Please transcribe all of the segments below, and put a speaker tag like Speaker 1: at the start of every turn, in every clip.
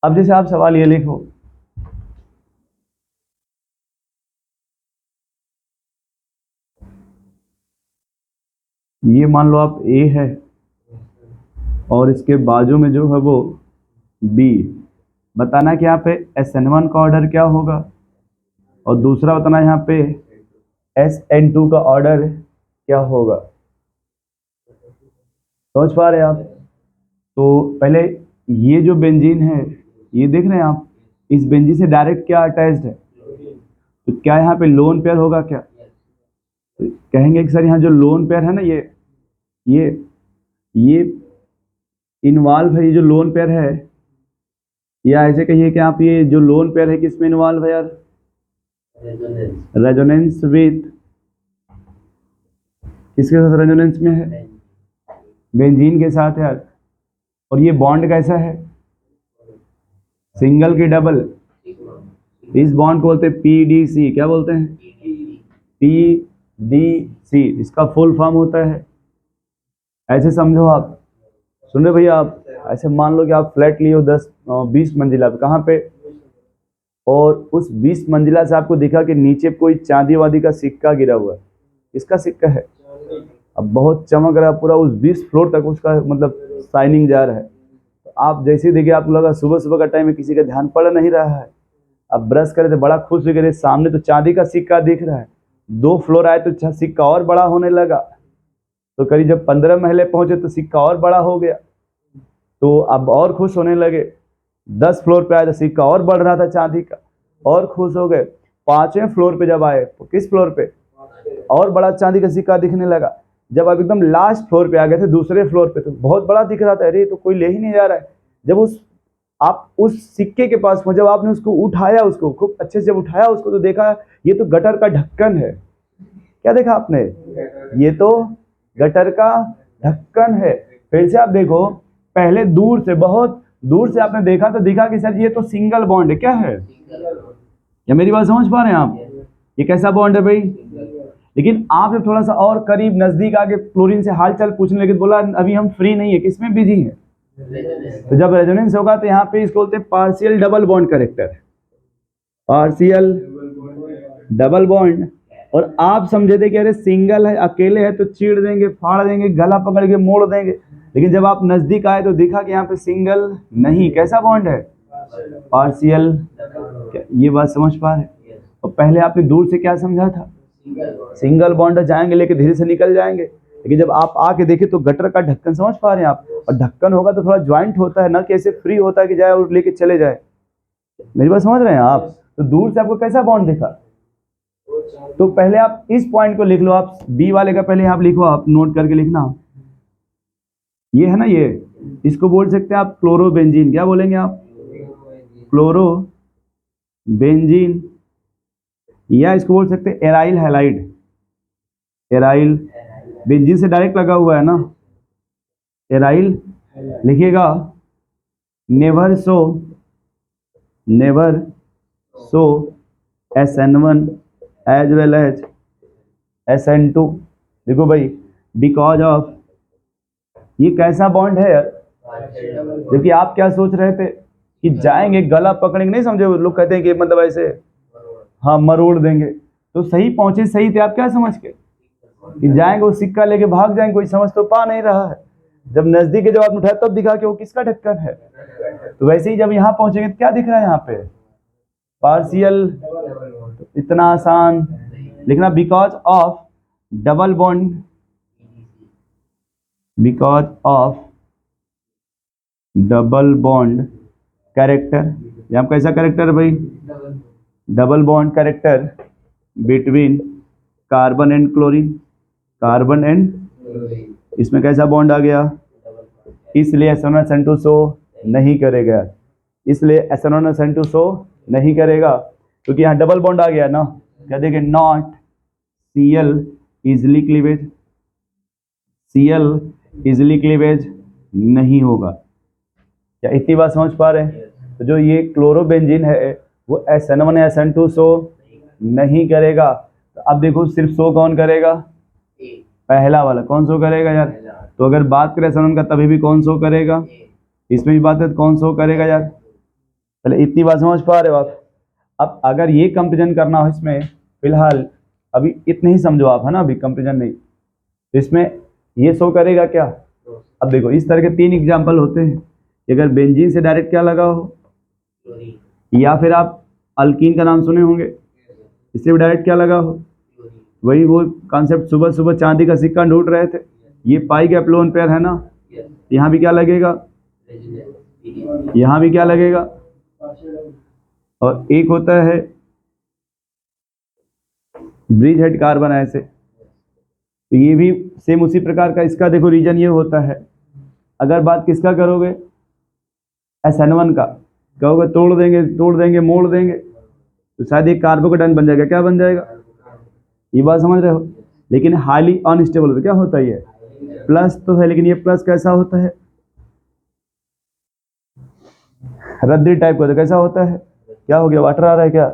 Speaker 1: अब जैसे आप सवाल ये लिखो, ये मान लो आप ए है और इसके बाजू में जो है वो बी। बताना कि यहाँ पे SN1 का ऑर्डर क्या होगा और दूसरा बताना यहाँ पे SN2 का ऑर्डर क्या होगा। समझ पा रहे हैं आप? तो पहले ये जो बेंजीन है, ये देख रहे हैं आप, इस बेंजीन से डायरेक्ट क्या अटैच्ड है, तो क्या यहाँ पे लोन पेयर होगा क्या? तो कहेंगे कि सर यहाँ जो लोन पेयर है ना, ये इन्वॉल्व है, ये जो लोन पेयर है, या ऐसे कहिए कि आप ये जो लोन पेयर है किसमें इन्वॉल्व है यार? रेजोनेंस विथ, किसके साथ रेजोनेंस में है? बेंजीन के साथ यार। और ये बॉन्ड कैसा है? सिंगल की डबल। इस बॉन्ड को बोलते हैं PDC। क्या बोलते हैं? PDC। इसका फुल फॉर्म होता है, ऐसे समझो आप, सुन रहे भैया आप, ऐसे मान लो कि आप फ्लैट लिए हो 20 मंजिला पे, कहाँ पे, और उस 20 मंजिला से आपको दिखा कि नीचे कोई चांदी वादी का सिक्का गिरा हुआ है। किसका सिक्का है? अब बहुत चमक रहा है पूरा, उस 20 फ्लोर तक उसका मतलब शाइनिंग जा रहा है। तो आप जैसे ही देखिए, आपको लगा सुबह सुबह का टाइम है, किसी का ध्यान पड़ नहीं रहा है, अब ब्रश करे थे, बड़ा खुश हो गए, सामने तो चांदी का सिक्का दिख रहा है। 2 फ्लोर आए तो सिक्का और बड़ा होने लगा, तो करीब जब 15 महले पहुंचे तो सिक्का और बड़ा हो गया, तो अब और खुश होने लगे। 10 फ्लोर पे आए तो सिक्का और बढ़ रहा था चांदी का, और खुश हो गए। 5वें फ्लोर पे जब आए तो किस फ्लोर पे, और बड़ा चांदी का सिक्का दिखने लगा। जब अब एकदम लास्ट फ्लोर पे आ गए थे, दूसरे फ्लोर पे, तो बहुत बड़ा दिख रहा था, अरे तो कोई ले ही नहीं जा रहा है। जब आप उस सिक्के के पास पहुंचे, जब आपने उसको उठाया, उसको खूब अच्छे से जब उठाया उसको, तो देखा ये तो गटर का ढक्कन है। क्या देखा आपने? ये तो गटर का ढक्कन है। फिर से आप देखो, पहले दूर से, बहुत दूर से आपने देखा तो दिखा कि सर ये तो सिंगल बॉन्ड है। क्या है? क्या मेरी बात समझ पा रहे हैं आप? ये कैसा बॉन्ड है भाई? लेकिन आप जब थोड़ा सा और करीब नजदीक आके क्लोरीन से हालचाल पूछने लगे, बोला अभी हम फ्री नहीं है, किसमें बिजी है? तो जब रेजोनेंस होगा तो यहाँ पे इसको बोलते हैं partial double bond character, partial double bond. और आप समझे थे कि अरे सिंगल है, अकेले है तो चीड़ देंगे, फाड़ देंगे, गला पकड़ के मोड़ देंगे, लेकिन जब आप नजदीक आए तो देखा कि यहाँ पे सिंगल नहीं, कैसा बॉन्ड है? पार्शियल। ये बात समझ पा रहे? और पहले आपने दूर से क्या समझा था? सिंगल बॉन्ड जाएंगे लेके धीरे से निकल जाएंगे, लेकिन जब आप आके देखे तो गटर का ढक्कन, समझ पा रहे हैं आप? और ढक्कन होगा तो थोड़ा ज्वाइंट होता है ना, कि ऐसे फ्री होता है कि जाए और लेके चले जाए। मेरी बात समझ रहे हैं आप? तो दूर से आपको कैसा बॉन्ड दिखा? तो पहले आप इस पॉइंट को लिख लो, आप बी वाले का पहले आप लिखो, आप नोट करके लिखना। ये है ना, ये इसको बोल सकते हैं आप क्लोरोबेंजीन। क्या बोलेंगे आप? क्लोरोबेंजीन। या इसको बोल सकते हैं एराइल हैलाइड। एराइल बेंजीन से डायरेक्ट लगा हुआ है ना, एराइल लिखिएगा। Never show SN1 as well as SN2। देखो भाई, बिकॉज ऑफ, ये कैसा बॉन्ड है यार? जबकि आप क्या सोच रहे थे कि जाएंगे गला पकड़ेंगे, नहीं समझे? लोग कहते हैं कि मतलब ऐसे हाँ मरोड़ देंगे, तो सही पहुंचे, सही थे आप, क्या समझ के कि जाएंगे वो सिक्का लेके भाग जाएंगे, कोई समझ तो पा नहीं रहा है। जब नजदीक के, जब आपने उठाया तब दिखा कि वो किसका ढक्कन है। तो वैसे ही जब यहाँ पहुंचेंगे तो क्या दिख रहा है यहाँ पे? पार्शियल। इतना आसान लिखना, because of double bond, because of double bond character. यहाँ कैसा कैरेक्टर है भाई? Double bond character between carbon and chlorine, carbon and, इसमें कैसा बॉन्ड आ गया? इसलिए SN1SN2 शो नहीं करेगा, इसलिए SN1SN2 शो नहीं करेगा, क्योंकि यहाँ डबल बॉन्ड आ गया ना। क्या देखें? Not Cl easily cleavage, Cl easily cleavage नहीं होगा। क्या इतनी बात समझ पा रहे हैं? तो जो ये क्लोरोबेंजीन है वो SN1 या SN2 शो नहीं करेगा। तो अब देखो, सिर्फ शो कौन करेगा? पहला वाला कौन शो करेगा यार? तो अगर बात करें SN1 का, तभी भी कौन शो करेगा? इसमें भी बात है, कौन शो करेगा यार? पहले इतनी बात समझ पा रहे हो आप? अब अगर ये कंपेरिजन करना हो इसमें, फिलहाल अभी इतने ही समझो आप, है ना, अभी कंपेरिजन नहीं, तो इसमें ये शो करेगा क्या? अब देखो इस तरह के 3 एग्जाम्पल होते हैं कि अगर बेंजीन से डायरेक्ट क्या लगा हो, या फिर आप अल्कीन का नाम सुने होंगे, इससे भी डायरेक्ट क्या लगा हो, वही वो कॉन्सेप्ट सुबह सुबह चांदी का सिक्का ढूंढ रहे थे, ये पाई गैप लोन पेयर है ना, यहाँ भी क्या लगेगा, यहाँ भी क्या लगेगा, और एक होता है ब्रिज हेड कार्बन ऐसे, तो ये भी सेम उसी प्रकार का, इसका देखो रीजन ये होता है। अगर बात किसका करोगे, SN1 का, कहोगे तोड़ देंगे मोड़ देंगे, तो शायद एक कार्बोकेटाइन बन जाएगा, क्या बन जाएगा, ये बात समझ रहे हो? लेकिन हाईली अनस्टेबल होता है, क्या होता है ये, प्लस तो है, लेकिन ये प्लस कैसा होता है, रद्दी टाइप का, तो कैसा होता है, क्या हो गया, वाटर आ रहा है क्या,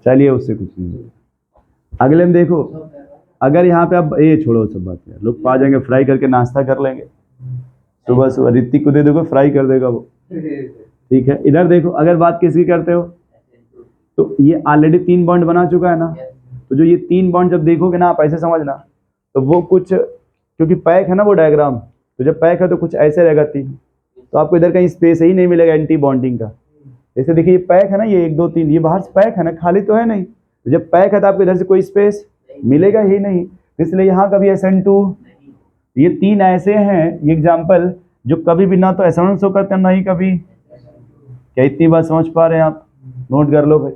Speaker 1: चलिए उससे कुछ नहीं। अगले में देखो, अगर यहाँ पे आप ये छोड़ो सब बात यार, लोग पा जाएंगे, फ्राई करके नाश्ता कर लेंगे सुबह सुबह, ऋतिक को दे दोगे फ्राई कर देगा वो, ठीक है। इधर देखो, अगर बात किसकी करते हो, तो ये ऑलरेडी 3 बॉन्ड बना चुका है ना, तो जो ये 3 बॉन्ड जब देखोगे ना आप, ऐसे समझना, तो वो कुछ, क्योंकि पैक है ना वो डायग्राम, तो जब पैक है तो कुछ ऐसे रहेगा 3, तो आपको इधर कहीं स्पेस ही नहीं मिलेगा एंटी बॉन्डिंग का। जैसे देखिए ये पैक है ना, ये 1 2 3, ये बाहर से पैक है ना, खाली तो है नहीं, तो जब पैक है तो आपको इधर से कोई स्पेस मिलेगा ही नहीं, इसलिए यहाँ कभी SN2, ये 3 ऐसे हैं ये एग्जाम्पल जो कभी भी ना तो SN1 शो करते हैं, ना ही कभी, क्या इतनी बात समझ पा रहे हैं आप? नोट कर लो भाई।